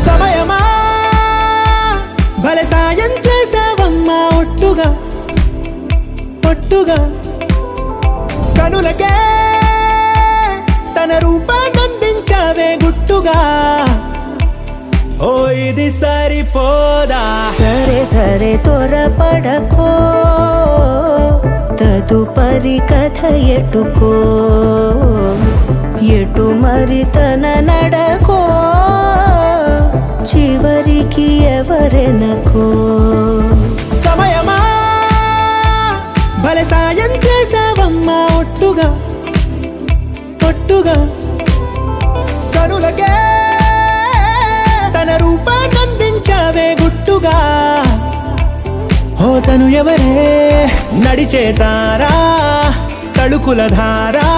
సమయమా భలే సాయం చేసావమ్మా ఒట్టుగా ఒట్టుగా కనులకే తన రూపాన్నందించావే గుట్టుగా ఓ ఇది సరిపోదా సరే సరే త్వరపడకో తదుపరి కథ ఎటుకో ఎటు మరి తన నడకో చివరికి ఎవరెనకో సమయమా భలే సాయం చేసావమ్మా ఒట్టుగా ఒట్టుగా కనులకే తన రూపాన్నందించావే గుట్టుగా ఓ తను ఎవరే నడిచే తారా తళుకుల ధారా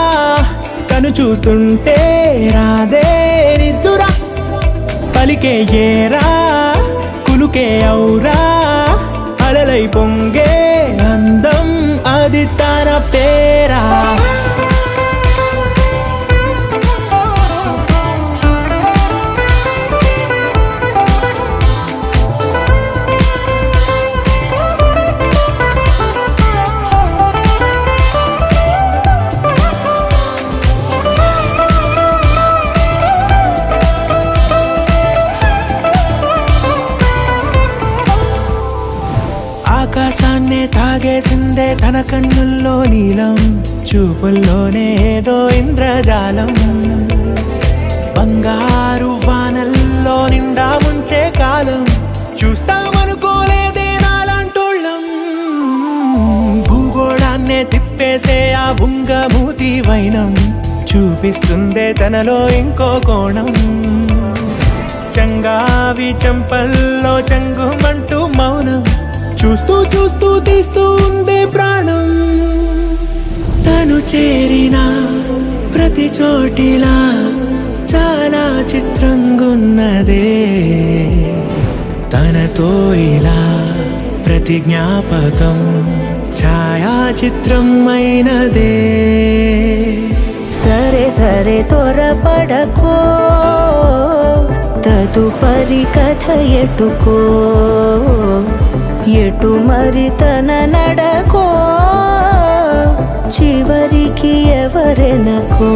తను చూస్తుంటే రాదే నిద్దురా పలికే ఏరా కులుకే ఔరా అలలై పొంగే అందం అది తన పేరా ఆకాశాన్నే తాగేసిందే తన కన్నుల్లో నీలం చూపుల్లోనే ఏదో ఇంద్రజాలం బంగారు వానల్లో నిండా ముంచే కాలం చూస్తామనుకోలేదే నాలాంటోళ్ళం భూగోళాన్నే తిప్పేసే ఆ బుంగమూతి వైనం చూపిస్తుందే తనలో ఇంకో కోణం చంగావి చంపల్లో చంగుమంటూ మౌనం చూస్తూ చూస్తూ తీస్తూ ఉందే ప్రాణం తను చేరిన ప్రతి చోటిలా చాలా చిత్రంగున్నదే తనతో ఇలా ప్రతి జ్ఞాపకం ఛాయాచిత్రం అయినదే సరే సరే త్వరపడకో తదుపరి కథ ఎటుకో ఎటు మరి తన నడకో చివరికి ఎవరెనకో